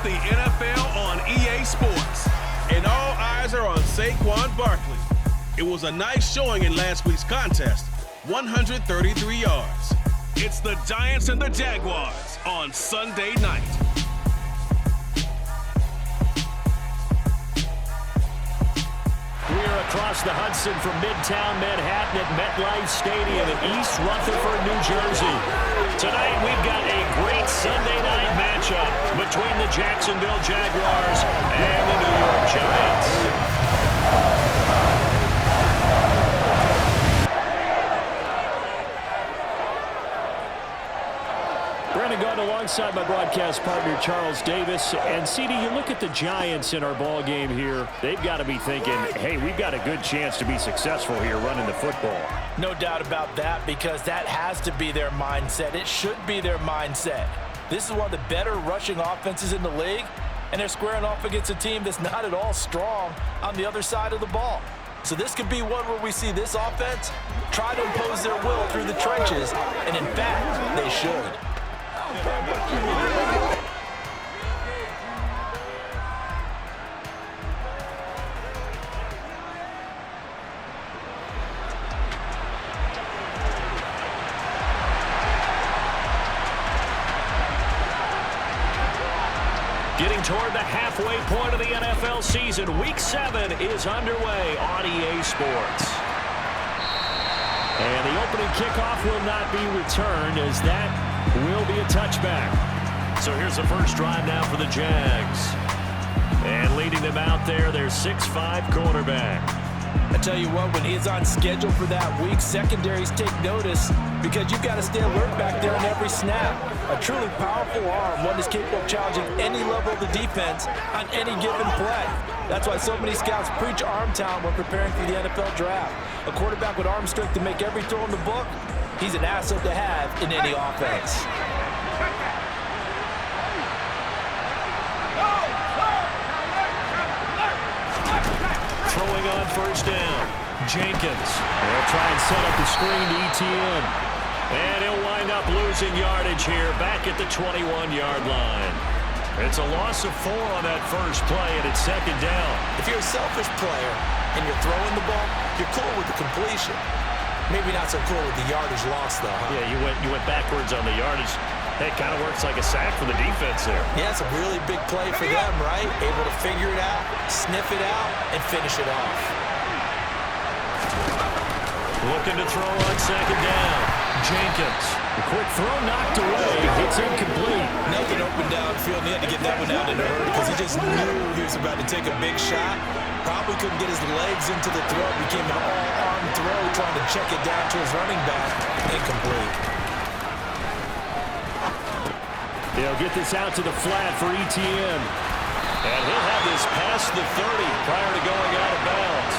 the NFL on EA Sports. And all eyes are on Saquon Barkley. It was a nice showing in last week's contest, 133 yards. It's the Giants and the Jaguars on Sunday night. We're across the Hudson from Midtown Manhattan at MetLife Stadium in East Rutherford, New Jersey. Tonight we've got a great Sunday night matchup between the Jacksonville Jaguars and the New York Giants. Brandon Gaunt alongside my broadcast partner Charles Davis. And CD, you look at the Giants in our ball game here. They've got to be thinking, hey, we've got a good chance to be successful here running the football. No doubt about that, because that has to be their mindset. It should be their mindset. This is one of the better rushing offenses in the league, and they're squaring off against a team that's not at all strong on the other side of the ball. So this could be one where we see this offense try to impose their will through the trenches, and in fact, they should. Getting toward the halfway point of the NFL season, Week 7 is underway on EA Sports. And the opening kickoff will not be returned, as that will be a touchback. So here's the first drive now for the Jags. And leading them out there, their 6'5" quarterback. I tell you what, when he's on schedule for that week, secondaries take notice, because you've got to stay alert back there on every snap. A truly powerful arm, one that's capable of challenging any level of the defense on any given play. That's why so many scouts preach arm talent when preparing for the NFL draft. A quarterback with arm strength to make every throw in the book, he's an asset to have in any offense. Throwing on first down, Jenkins. They'll try and set up the screen to Etienne. And he'll wind up losing yardage here back at the 21-yard line. It's a loss of 4 on that first play, and it's second down. If you're a selfish player and you're throwing the ball, you're cool with the completion. Maybe not so cool with the yardage loss, though, huh? Yeah, you went backwards on the yardage. Hey, it kind of works like a sack for the defense there. Yeah, it's a really big play for them, right? Able to figure it out, sniff it out, and finish it off. Looking to throw on second down. Jenkins. The quick throw knocked away. It's incomplete. Nothing open downfield. He had to get that one out in a hurry because he just knew he was about to take a big shot. Probably couldn't get his legs into the throw. It became an all-arm throw, trying to check it down to his running back. Incomplete. They'll get this out to the flat for Etienne. And he'll have this past the 30 prior to going out of bounds.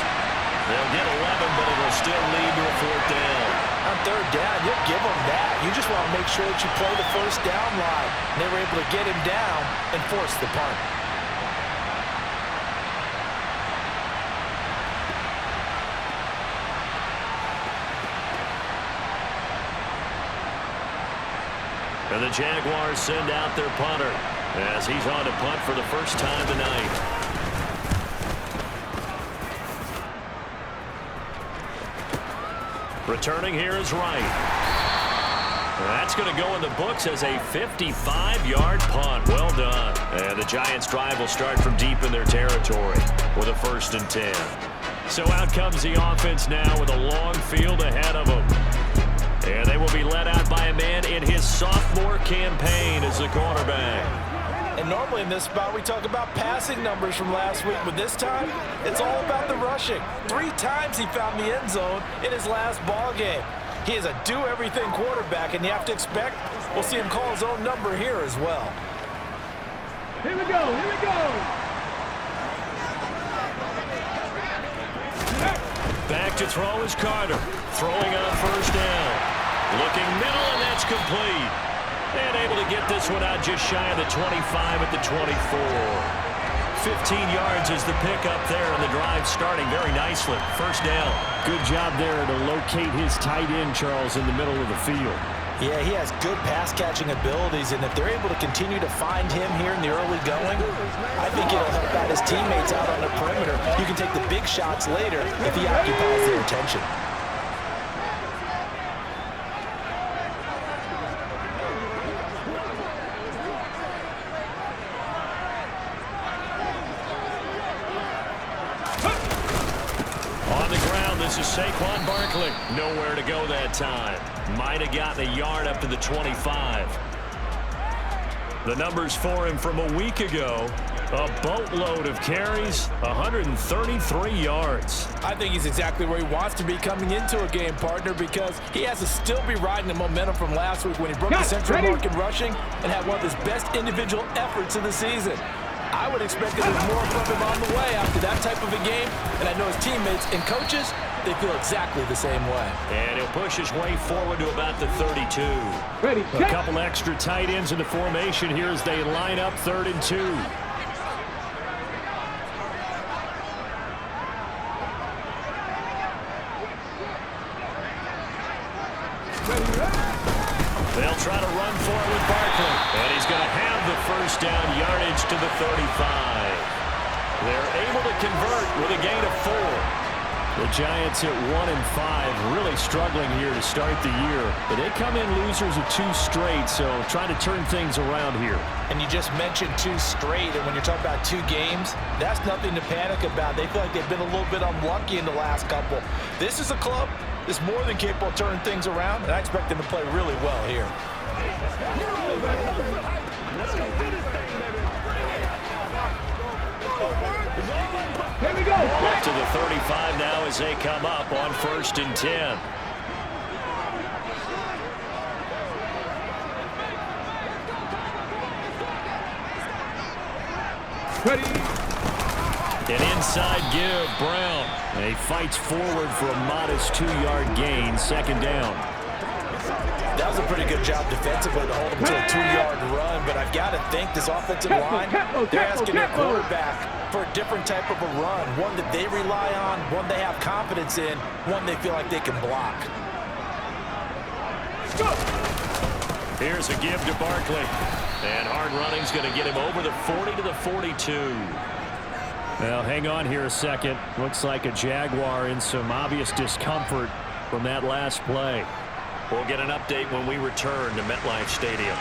They'll get 11, but it will still lead to a fourth down. On third down, you'll give them that. You just want to make sure that you play the first down line. And they were able to get him down and force the punt. And the Jaguars send out their punter as he's on to punt for the first time tonight. Returning here is Wright. That's going to go in the books as a 55-yard punt. Well done. And the Giants' drive will start from deep in their territory with a 1st and 10. So out comes the offense now with a long field ahead of them. And they will be led out by a man in his sophomore campaign as the quarterback. And normally in this spot we talk about passing numbers from last week, but this time it's all about the rushing. 3 times he found the end zone in his last ball game. He is a do-everything quarterback, and you have to expect we'll see him call his own number here as well. Here we go, here we go. Back to throw is Carter. Throwing on first down. Looking middle, and that's complete. And able to get this one out just shy of the 25 at the 24. 15 yards is the pickup there, and the drive starting very nicely. First down. Good job there to locate his tight end, Charles, in the middle of the field. Yeah, he has good pass-catching abilities, and if they're able to continue to find him here in the early going, I think it'll help out his teammates out on the perimeter. You can take the big shots later if he occupies their attention. On the ground, this is Saquon Barkley. Nowhere to go that time. Might have gotten a yard up to the 25. The numbers for him from a week ago, a boatload of carries, 133 yards. I think he's exactly where he wants to be coming into a game, partner, because he has to still be riding the momentum from last week when he broke the century mark in rushing and had one of his best individual efforts of the season. I would expect that there's more from him on the way after that type of a game, and I know his teammates and coaches, they feel exactly the same way. And he'll push his way forward to about the 32. Ready, A couple extra tight ends in the formation here as they line up 3rd and 2. They'll try to run for it with Barkley. And he's going to have the first down yardage to the 35. They're able to convert with a gain of 4. The Giants at 1-5, really struggling here to start the year. But they come in losers of 2 straight, so trying to turn things around here. And you just mentioned 2 straight, and when you're talking about 2 games, that's nothing to panic about. They feel like they've been a little bit unlucky in the last couple. This is a club that's more than capable of turning things around, and I expect them to play really well here. Here we go. Ball up to the 35 now as they come up on 1st and 10. Ready. An inside give, Brown. He fights forward for a modest 2-yard gain, 2nd down. That was a pretty good job defensively to hold him to a 2-yard run, but I've got to think this offensive line, they're asking their quarterback for a different type of a run, one that they rely on, one they have confidence in, one they feel like they can block. Here's a give to Barkley. And hard running's going to get him over the 40 to the 42. Well, hang on here a second. Looks like a Jaguar in some obvious discomfort from that last play. We'll get an update when we return to MetLife Stadium.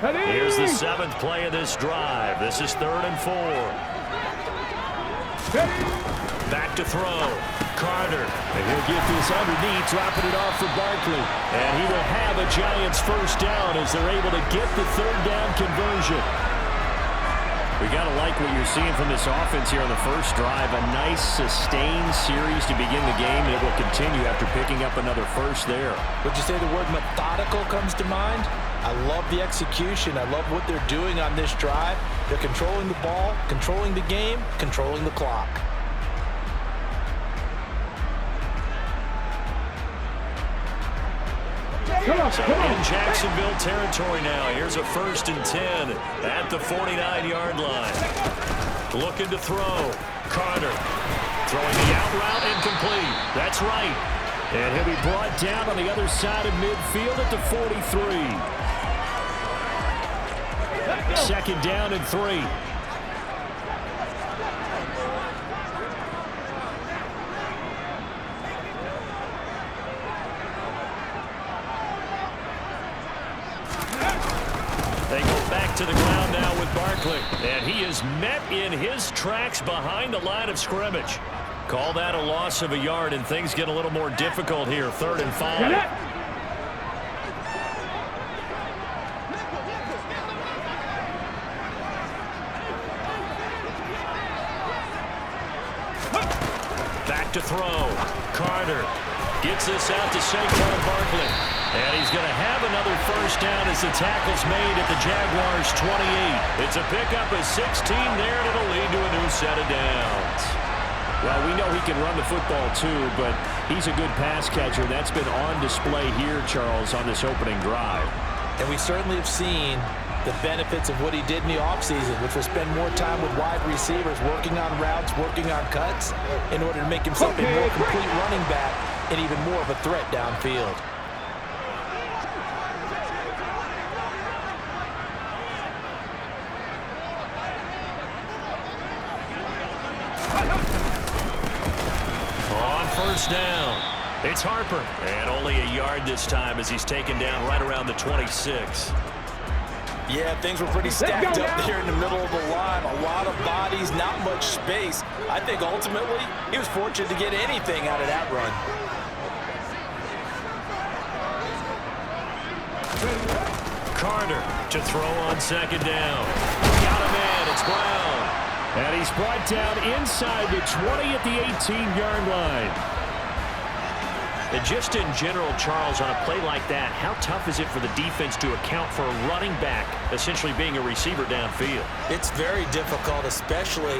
Here's the 7th play of this drive. This is 3rd and 4. Back to throw. Carter. And he'll get this underneath, dropping it off for Barkley. And he will have a Giants first down as they're able to get the 3rd down conversion. We got to like what you're seeing from this offense here on the first drive. A nice sustained series to begin the game, and it will continue after picking up another first there. Would you say the word methodical comes to mind? I love the execution. I love what they're doing on this drive. They're controlling the ball, controlling the game, controlling the clock. So in Jacksonville territory now. Here's a 1st and 10 at the 49-yard line. Looking to throw. Carter throwing the out route incomplete. That's right. And he'll be brought down on the other side of midfield at the 43. 2nd down and 3. They go back to the ground now with Barkley. And he is met in his tracks behind the line of scrimmage. Call that a loss of a yard, and things get a little more difficult here. 3rd and 5. Back to throw. Carter gets this out to Saquon Barkley. And he's going to have another first down as the tackle's made at the Jaguars' 28. It's a pickup of 16 there, and it'll lead to a new set of downs. Well, we know he can run the football too, but he's a good pass catcher. That's been on display here, Charles, on this opening drive. And we certainly have seen the benefits of what he did in the offseason, which was spend more time with wide receivers, working on routes, working on cuts, in order to make himself a more complete running back and even more of a threat downfield. On first down, it's Harper. And only a yard this time as he's taken down right around the 26. Yeah, things were pretty stacked up there in the middle of the line. A lot of bodies, not much space. I think ultimately he was fortunate to get anything out of that run. Carter to throw on second down. Got him in. It's Brown. And he's brought down inside the 20 at the 18-yard line. And just in general, Charles, on a play like that, how tough is it for the defense to account for a running back essentially being a receiver downfield? It's very difficult, especially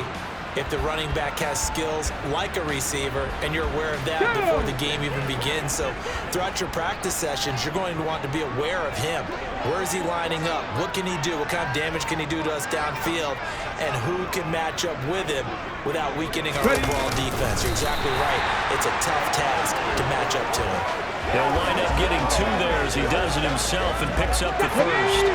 if the running back has skills like a receiver, and you're aware of that before the game even begins. So throughout your practice sessions, you're going to want to be aware of him. Where is he lining up? What can he do? What kind of damage can he do to us downfield? And who can match up with him without weakening our overall defense? You're exactly right. It's a tough task to match up to him. He'll wind up getting two there as he does it himself and picks up the first.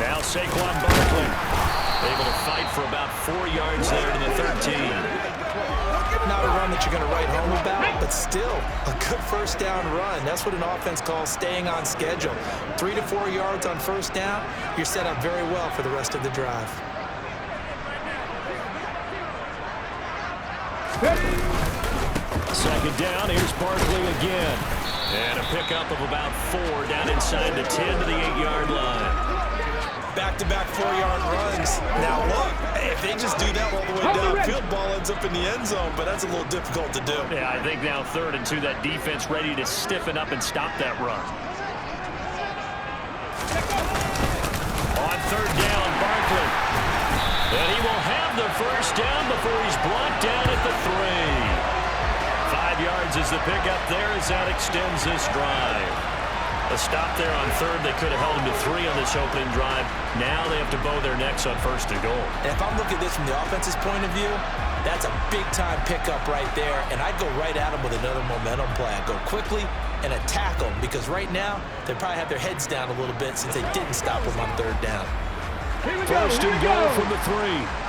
Now Saquon Barkley able to fight for about 4 yards there to the 13. Not a run that you're going to write home about, but still a good first down run. That's what an offense calls staying on schedule. 3 to 4 yards on first down, you're set up very well for the rest of the drive. Second down, here's Barkley again. And a pickup of about 4 down inside the 10 to the 8-yard line. Back-to-back 4-yard runs. Now look, if they just do that all the way downfield, ball ends up in the end zone, but that's a little difficult to do. Yeah, I think now 3rd and 2, that defense ready to stiffen up and stop that run. On 3rd down, Barkley. And he will have the first down before he's brought down at the 3. 5 yards is the pickup there as that extends this drive. A stop there on 3rd. They could have held him to 3 on this opening drive. Now they have to bow their necks on 1st and goal. And if I'm looking at this from the offense's point of view, that's a big-time pickup right there. And I'd go right at him with another momentum play. I'd go quickly and attack them because right now they probably have their heads down a little bit since they didn't stop him on 3rd down. 1st and goal from the 3.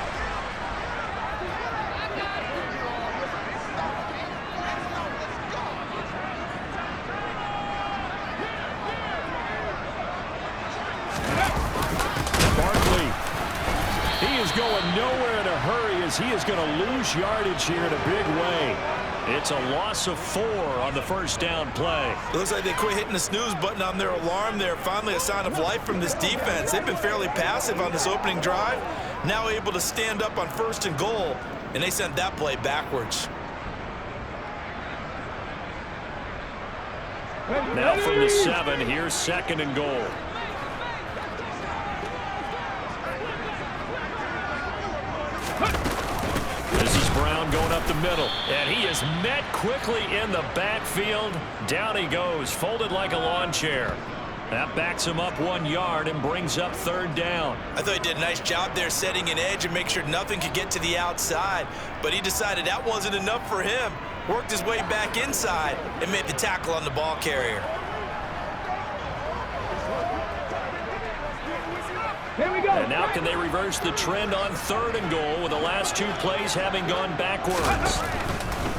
Going nowhere in a hurry as he is going to lose yardage here in a big way. It's a loss of 4 on the first down play. It looks like they quit hitting the snooze button on their alarm there. Finally a sign of life from this defense. They've been fairly passive on this opening drive. Now able to stand up on 1st and goal, and they sent that play backwards. Now from the 7, here's 2nd and goal. This is Brown going up the middle, and he is met quickly in the backfield. Down he goes, folded like a lawn chair. That backs him up 1 yard and brings up 3rd down. I thought he did a nice job there setting an edge and make sure nothing could get to the outside, but he decided that wasn't enough for him. Worked his way back inside and made the tackle on the ball carrier. Here we go. And now can they reverse the trend on 3rd and goal with the last 2 plays having gone backwards?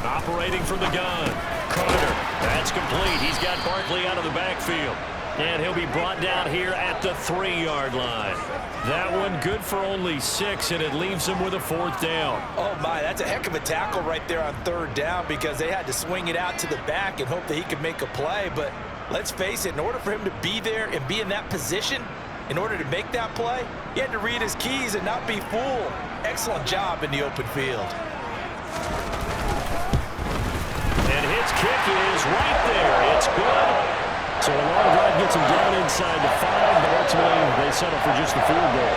Operating from the gun. Carter. That's complete. He's got Barkley out of the backfield. And he'll be brought down here at the 3-yard line. That one good for only 6, and it leaves him with a 4th down. Oh, my, that's a heck of a tackle right there on 3rd down because they had to swing it out to the back and hope that he could make a play. But let's face it, in order for him to be there and be in that position, in order to make that play, he had to read his keys and not be fooled. Excellent job in the open field. And his kick is right there. It's good. So a long drive gets him down inside the 5, but ultimately they settle for just the field goal.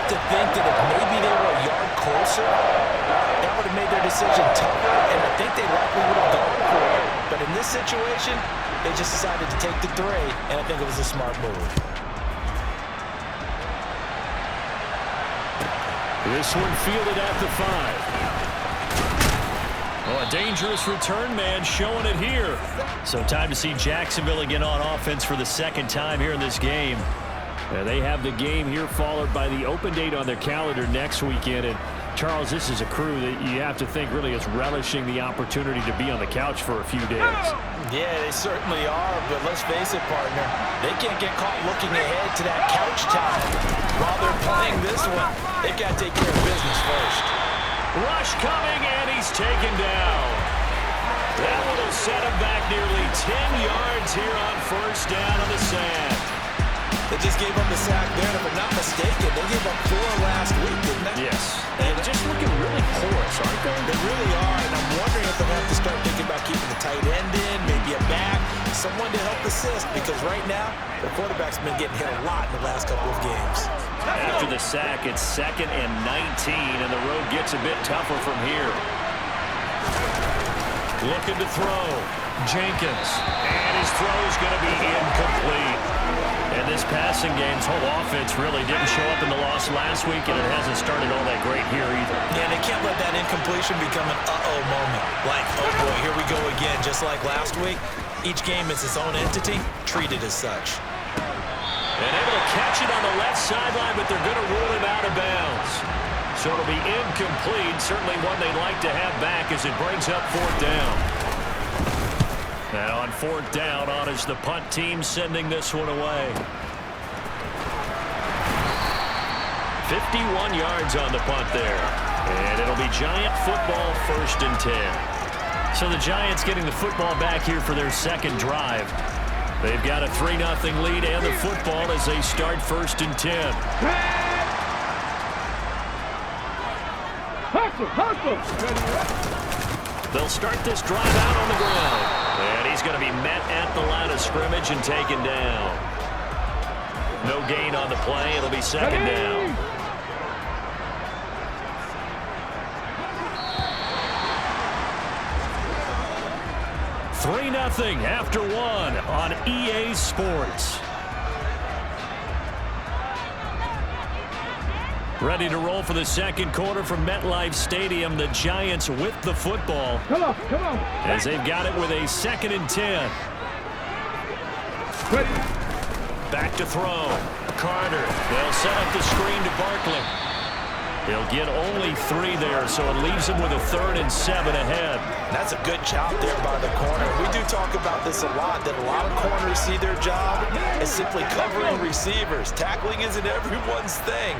have to think that if maybe they were a yard closer, that would have made their decision tougher, and I think they likely would have gone for it. But in this situation, they just decided to take the 3, and I think it was a smart move. This one fielded at the 5. Oh, a dangerous return man showing it here. So time to see Jacksonville again on offense for the second time here in this game. They have the game here followed by the open date on their calendar next weekend. And Charles, this is a crew that you have to think really is relishing the opportunity to be on the couch for a few days. Yeah, they certainly are, but let's face it, partner. They can't get caught looking ahead to that couch time while they're playing this one. They've got to take care of business first. Rush coming, and he's taken down. That one will set him back nearly 10 yards here on first down on the sack. They just gave up the sack there, and if I'm not mistaken, they gave up 4 last week, didn't they? Yes. And just looking really porous, aren't they? They really are, and I'm wondering if they'll have to start thinking about keeping the tight end in, maybe a back, someone to help assist, because right now, the quarterback's been getting hit a lot in the last couple of games. After the sack, it's 2nd and 19, and the road gets a bit tougher from here. Looking to throw. Jenkins. And his throw is going to be incomplete. And this passing game's whole offense really didn't show up in the loss last week, and it hasn't started all that great here either. Yeah, they can't let that incompletion become an uh-oh moment. Like, oh boy, here we go again. Just like last week, each game is its own entity, treated as such. And able to catch it on the left sideline, but they're going to rule him out of bounds. So it'll be incomplete, certainly one they'd like to have back as it brings up 4th down. Now on 4th down, on is the punt team sending this one away. 51 yards on the punt there. And it'll be Giant football, 1st and 10. So the Giants getting the football back here for their second drive. They've got a 3-0 lead and the football as they start 1st and 10. They'll start this drive out on the ground. And he's going to be met at the line of scrimmage and taken down. No gain on the play. It'll be 2nd down. Three 3-0 after 1 on EA Sports. Ready to roll for the second quarter from MetLife Stadium. The Giants with the football. Come on. As they've got it with a 2nd and 10. Ready. Back to throw. Carter. They'll set up the screen to Barkley. He'll get only 3 there, so it leaves him with a 3rd and 7 ahead. That's a good job there by the corner. We do talk about this a lot, that a lot of corners see their job as simply covering receivers. Tackling isn't everyone's thing.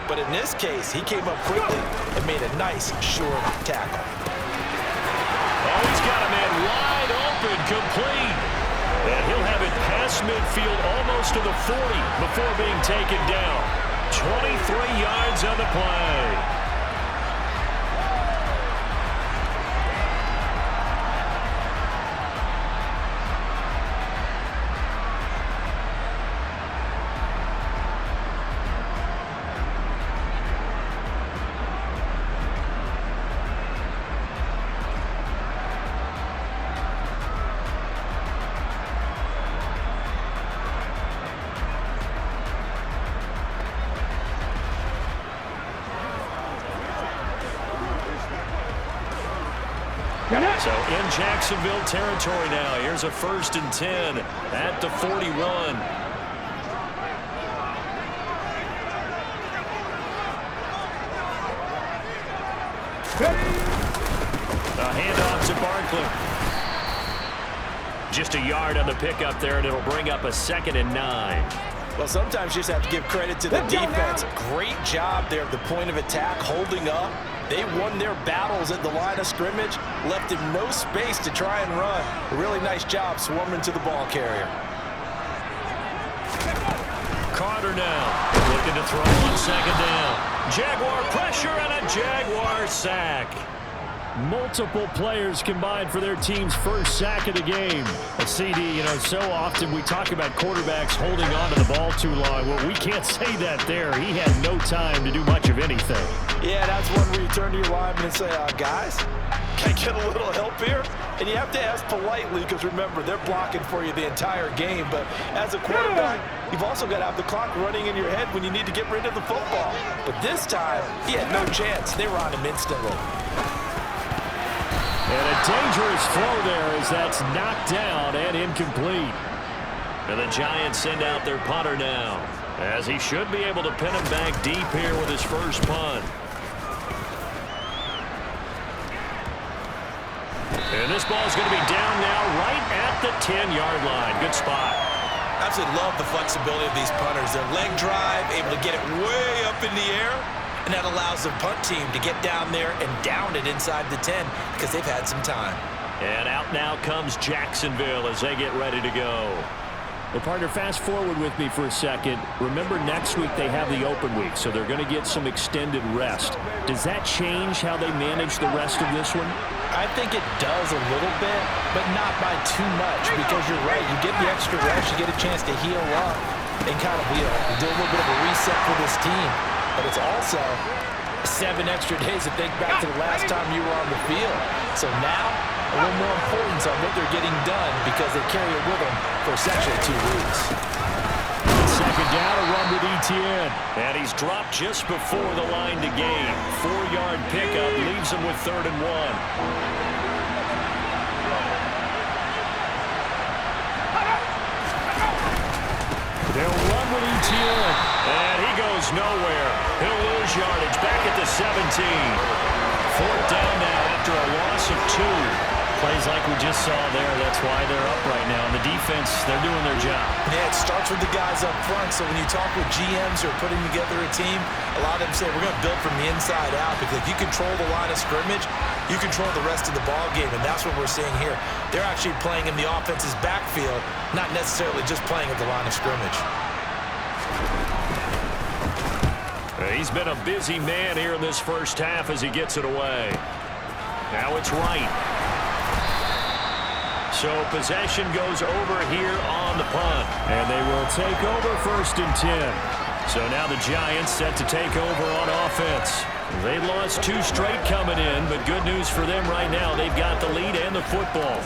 But in this case, he came up quickly and made a nice, short tackle. Oh, he's got a man wide open, complete. And he'll have it past midfield almost to the 40 before being taken down. 23 yards on the play. So in Jacksonville territory now. Here's a 1st and 10 at the 41. A handoff to Barkley. Just a yard on the pickup there, and it'll bring up a 2nd and 9. Well, sometimes you just have to give credit to the defense. Great job there at the point of attack, holding up. They won their battles at the line of scrimmage, left him no space to try and run. A really nice job swarming to the ball carrier. Carter now looking to throw on 2nd down. Jaguar pressure and a Jaguar sack. Multiple players combined for their team's first sack of the game. A CD, so often we talk about quarterbacks holding on to the ball too long. Well, we can't say that there. He had no time to do much of anything. Yeah, that's one where you turn to your lineman and say, guys, can I get a little help here? And you have to ask politely because, remember, they're blocking for you the entire game. But as a quarterback, you've also got to have the clock running in your head when you need to get rid of the football. But this time, he had no chance. They were on him instantly. And a dangerous throw there as that's knocked down and incomplete. And the Giants send out their punter now, as he should be able to pin him back deep here with his first punt. And this ball is going to be down now right at the 10-yard line. Good spot. Absolutely love the flexibility of these punters. Their leg drive, able to get it way up in the air, and that allows the punt team to get down there and down it inside the 10 because they've had some time. And out now comes Jacksonville as they get ready to go. Well, partner, fast forward with me for a second. Remember, next week they have the open week, so they're going to get some extended rest. Does that change how they manage the rest of this one? I think it does a little bit, but not by too much, because you're right. You get the extra rest, you get a chance to heal up and kind of do a little bit of a reset for this team. But it's also 7 extra days to think back to the last time you were on the field. So now, a little more importance on what they're getting done because they carry it with them for essentially 2 weeks. Second down, a run with Etienne. And he's dropped just before the line to gain. 4-yard pickup leaves him with 3rd and 1. They'll run with Etienne. And he goes nowhere. He'll lose yardage back at the 17. 4th down now after a loss of 2. Plays like we just saw there. That's why they're up right now. And the defense, they're doing their job. Yeah, it starts with the guys up front. So when you talk with GMs who are putting together a team, a lot of them say we're going to build from the inside out because if you control the line of scrimmage, you control the rest of the ball game, and that's what we're seeing here. They're actually playing in the offense's backfield, not necessarily just playing at the line of scrimmage. He's been a busy man here in this first half as he gets it away. Now it's Wright. So possession goes over here on the punt. And they will take over 1st and 10. So now the Giants set to take over on offense. They lost 2 straight coming in, but good news for them right now. They've got the lead and the football.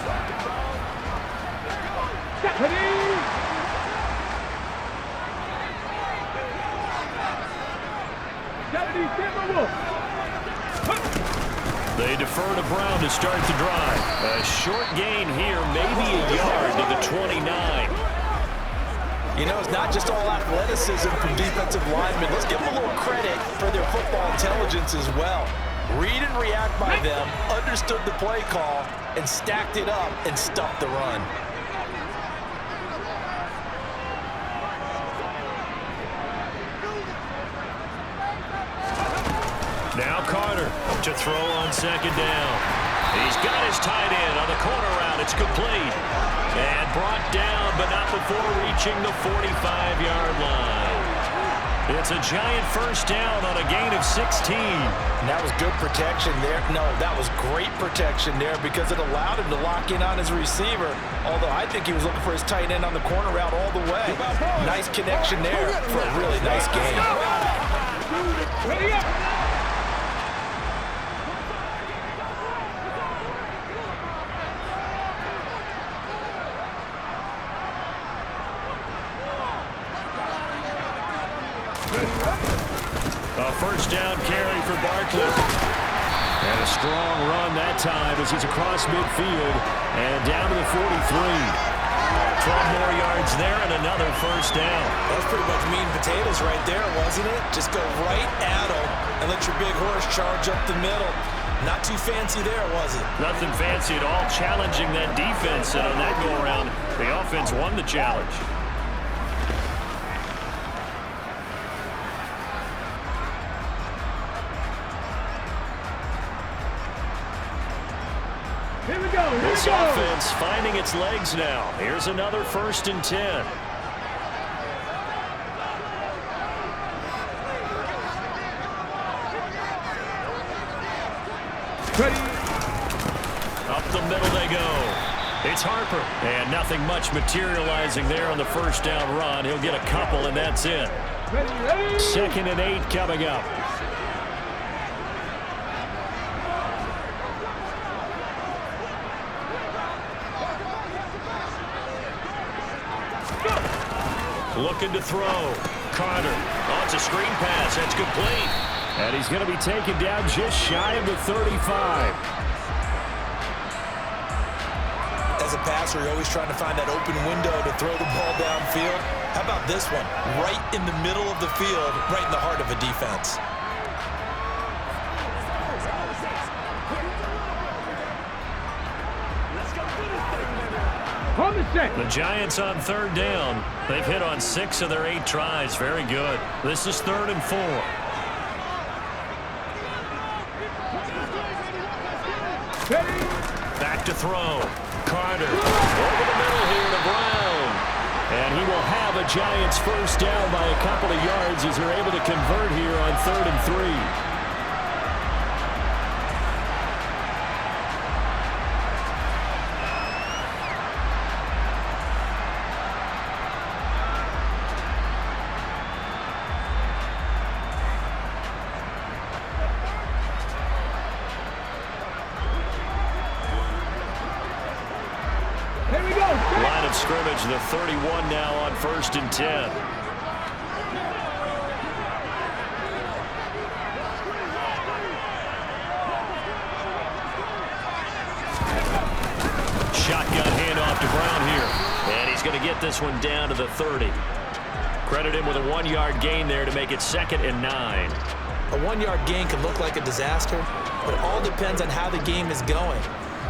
They defer to Brown to start the drive. A short gain here, maybe a yard to the 29. It's not just all athleticism from defensive linemen. Let's give them a little credit for their football intelligence as well. Read and react by them, understood the play call, and stacked it up and stuffed the run. Now Carter to throw on 2nd down. He's got his tight end on the corner route. It's complete. And brought down, but not before reaching the 45-yard line. It's a Giant first down on a gain of 16. And that was good protection there. No, that was great protection there because it allowed him to lock in on his receiver. Although I think he was looking for his tight end on the corner route all the way. Nice connection there for a really nice game. Ready up. A first down carry for Barkley. And a strong run that time as he's across midfield and down to the 43. 12 more yards there and another first down. That was pretty much meat and potatoes right there, wasn't it? Just go right at him and let your big horse charge up the middle. Not too fancy there, was it? Nothing fancy at all, challenging that defense. And on that go-around, the offense won the challenge. Here we go. This offense finding its legs now. Here's another 1st and 10. Ready. Up the middle they go. It's Harper. And nothing much materializing there on the first down run. He'll get a couple, and that's it. 2nd and 8 coming up. Looking to throw. Carter. Oh, it's a screen pass. That's complete. And he's going to be taken down just shy of the 35. As a passer, you're always trying to find that open window to throw the ball downfield. How about this one? Right in the middle of the field, right in the heart of a defense. The Giants on 3rd down. They've hit on 6 of their 8 tries. Very good. This is 3rd and 4. Back to throw. Carter over the middle here to Brown. And he will have a Giants first down by a couple of yards as they're able to convert here on 3rd and 3. Line of scrimmage, the 31 now on 1st and 10. Shotgun handoff to Brown here. And he's going to get this one down to the 30. Credit him with a 1-yard gain there to make it 2nd and 9. A 1-yard gain can look like a disaster, but it all depends on how the game is going.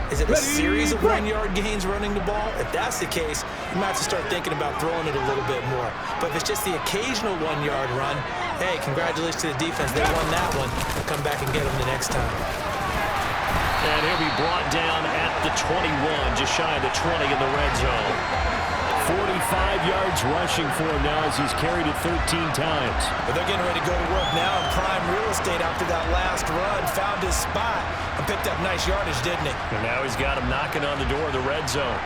Is it a series of 1-yard gains running the ball? If that's the case, you might have to start thinking about throwing it a little bit more. But if it's just the occasional 1-yard run, hey, congratulations to the defense. They won that one. Come back and get them the next time. And he'll be brought down at the 21, just shy of the 20 in the red zone. 45 yards rushing for him now as he's carried it 13 times. But they're getting ready to go to work now in prime real estate after that last run. Found his spot and picked up nice yardage, didn't he? And now he's got him knocking on the door of the red zone.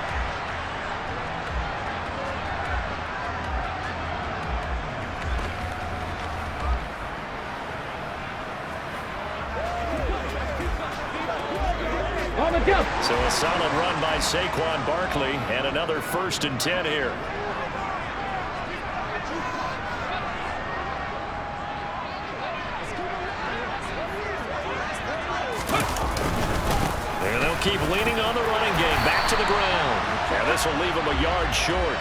So a solid run by Saquon Barkley and another 1st and 10 here. And they'll keep leaning on the running game. Back to the ground. And this will leave him a yard short.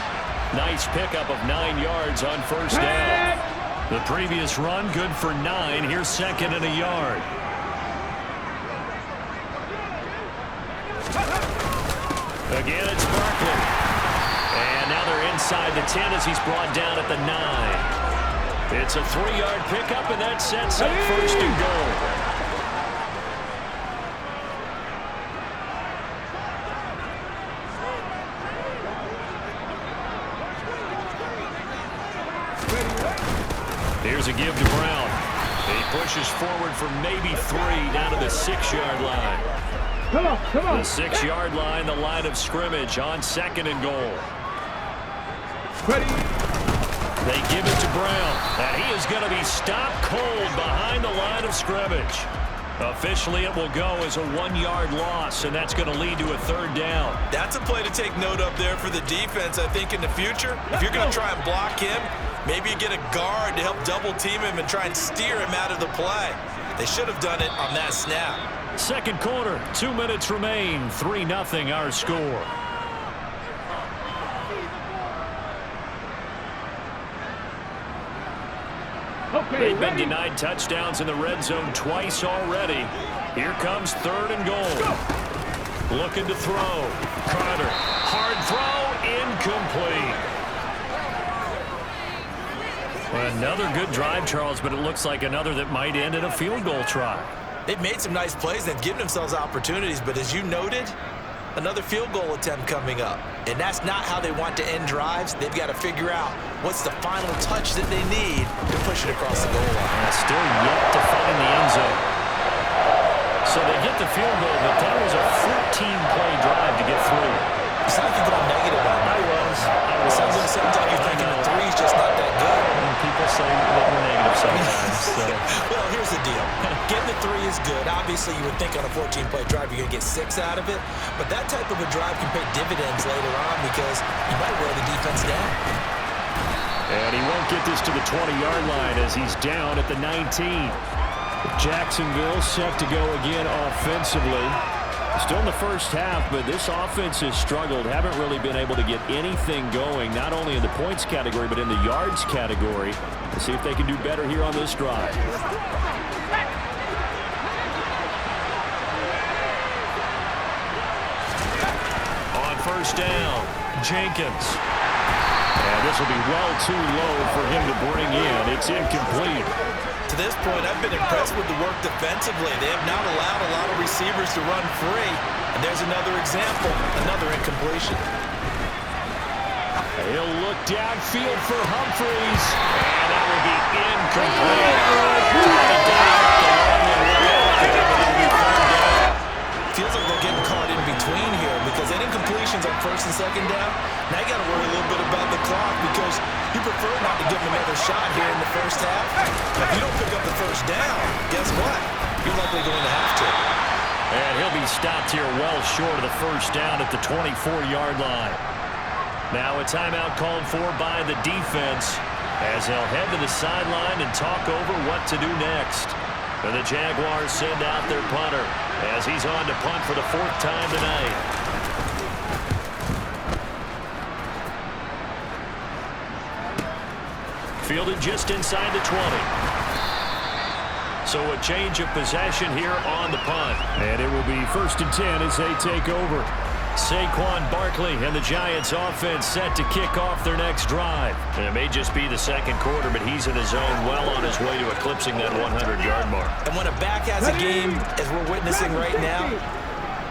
Nice pickup of 9 yards on 1st down. The previous run good for 9. Here's 2nd and a yard. Again, it's Barkley. And now they're inside the 10 as he's brought down at the 9. It's a 3-yard pickup, and that sets up 1st and goal. Here's a give to Brown. He pushes forward for maybe 3 down to the 6-yard line. Come on. The 6-yard line, the line of scrimmage on 2nd and goal. Ready. They give it to Brown, and he is going to be stopped cold behind the line of scrimmage. Officially, it will go as a 1-yard loss, and that's going to lead to a 3rd down. That's a play to take note of there for the defense, I think, in the future. If you're going to try and block him, maybe you get a guard to help double-team him and try and steer him out of the play. They should have done it on that snap. 2nd quarter, 2 minutes remain, 3-0 our score. They've been denied touchdowns in the red zone twice already. Here comes 3rd and goal. Looking to throw. Carter, hard throw, incomplete. Another good drive, Charles, but it looks like another that might end in a field goal try. They've made some nice plays. They've given themselves opportunities, but as you noted, another field goal attempt coming up. And that's not how they want to end drives. They've got to figure out what's the final touch that they need to push it across the goal line. Still yet to find the end zone. So they get the field goal, but that was a 14-play drive to get through. It's like you're going negative on that. It sounds like sometimes you're thinking the three is just not that good. And people say that we're negative sometimes. So. Well, here's the deal. Getting the three is good. Obviously, you would think on a 14-play drive you're going to get 6 out of it. But that type of a drive can pay dividends later on because you might wear the defense down. And he won't get this to the 20-yard line as he's down at the 19. Jacksonville set to go again offensively. Still in the first half, but this offense has struggled. Haven't really been able to get anything going, not only in the points category, but in the yards category. Let's see if they can do better here on this drive. On first down, Jenkins. And this will be well too low for him to bring in. It's incomplete. To this point, I've been impressed with the work defensively. They have not allowed a lot of receivers to run free. And there's another example, another incompletion. He'll look downfield for Humphreys. And that will be incomplete. Feels like they're getting caught in between here because that incompletion's on first and second down. Now you got to worry a little bit about the clock because you prefer not to give them another shot here in the first half. If you don't pick up the first down, guess what? You're likely going to have to. And he'll be stopped here well short of the first down at the 24-yard line. Now a timeout called for by the defense as they'll head to the sideline and talk over what to do next. And the Jaguars send out their punter as he's on to punt for the 4th time tonight. Fielded just inside the 20. So a change of possession here on the punt. And it will be 1st and 10 as they take over. Saquon Barkley and the Giants offense set to kick off their next drive. And it may just be the second quarter, but he's in his zone well on his way to eclipsing that 100-yard mark. And when a back has a game, as we're witnessing right now,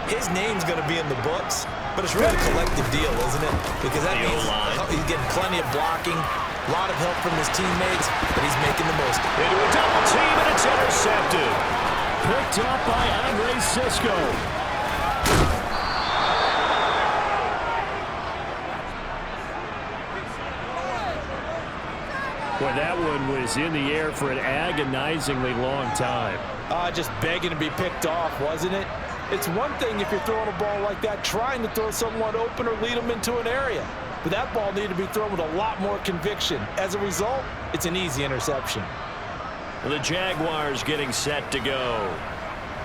his name's going to be in the books. But it's really a collective deal, isn't it? Because that means he's getting plenty of blocking, a lot of help from his teammates, but he's making the most. Into a double team, and it's intercepted. Picked up by Andre Sisco. Well, that one was in the air for an agonizingly long time. Just begging to be picked off, wasn't it? It's one thing if you're throwing a ball like that, trying to throw someone open or lead them into an area. But that ball needed to be thrown with a lot more conviction. As a result, it's an easy interception. The Jaguars getting set to go.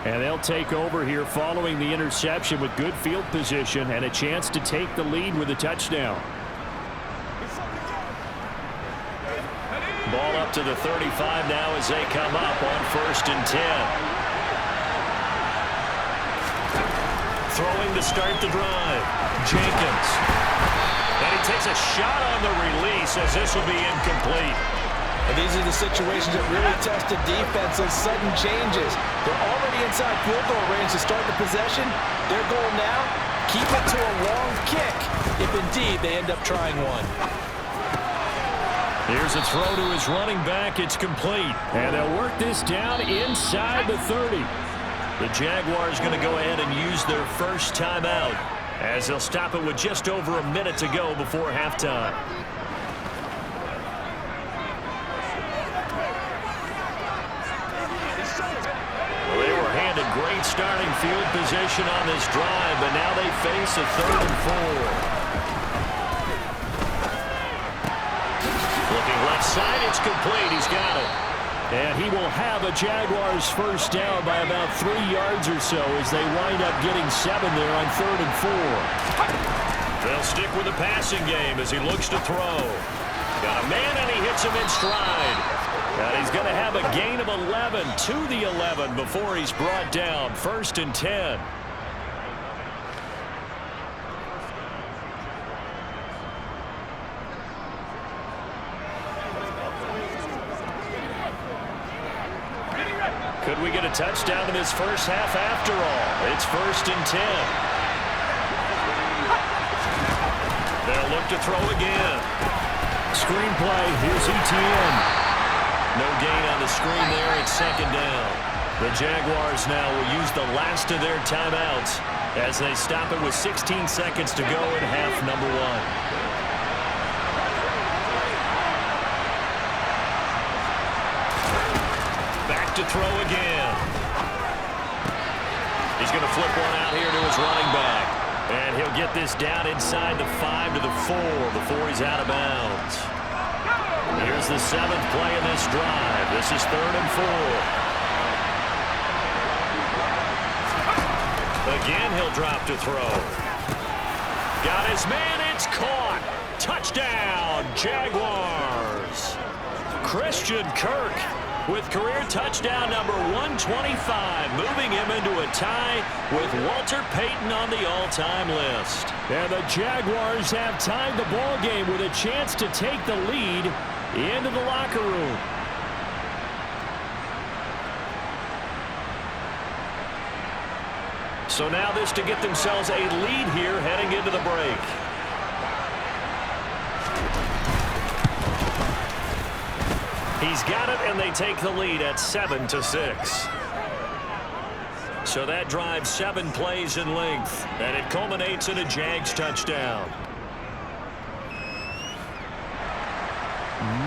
And they'll take over here following the interception with good field position and a chance to take the lead with a touchdown. Ball up to the 35 now as they come up on 1st and 10. Throwing to start the drive. Jenkins. And he takes a shot on the release as this will be incomplete. And these are the situations that really test the defense, those sudden changes. They're already inside field goal range to start the possession. Their goal now, keep it to a long kick, if indeed they end up trying one. Here's a throw to his running back. It's complete. And they'll work this down inside the 30. The Jaguars going to go ahead and use their first timeout as they'll stop it with just over a minute to go before halftime. Well, they were handed great starting field position on this drive, but now they face a 3rd and 4. Looking left side, it's complete. He's got it. And he will have a Jaguars first down by about 3 yards or so as they wind up getting 7 there on 3rd and 4. They'll stick with the passing game as he looks to throw. Got a man and he hits him in stride. And he's going to have a gain of 11 to the 11 before he's brought down. 1st and 10. Could we get a touchdown in this first half after all? It's 1st and 10. They'll look to throw again. Screenplay. Here's ETN. No gain on the screen there. It's 2nd down. The Jaguars now will use the last of their timeouts as they stop it with 16 seconds to go in half number 1. Back to throw again. He's going to flip one out here to his running back. And he'll get this down inside the 5 to the 4 before he's out of bounds. Here's the 7th play in this drive. This is 3rd and 4. Again, he'll drop to throw. Got his man. It's caught. Touchdown, Jaguars. Christian Kirk with career touchdown number 125, moving him into a tie with Walter Payton on the all-time list. And the Jaguars have tied the ball game with a chance to take the lead into the locker room. So now this to get themselves a lead here heading into the break. He's got it, and they take the lead at 7-6. So that drives 7 plays in length, and it culminates in a Jags touchdown.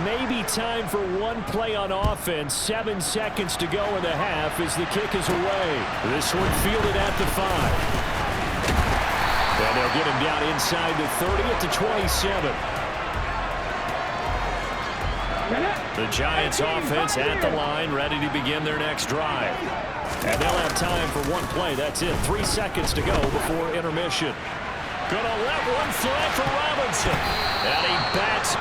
Maybe time for one play on offense. 7 seconds to go in the half as the kick is away. This one fielded at the 5. And they'll get him down inside the 30 at the 27. The Giants offense at the line, ready to begin their next drive. And they'll have time for one play. That's it. 3 seconds to go before intermission. Gonna let one fly for Robinson. And he bats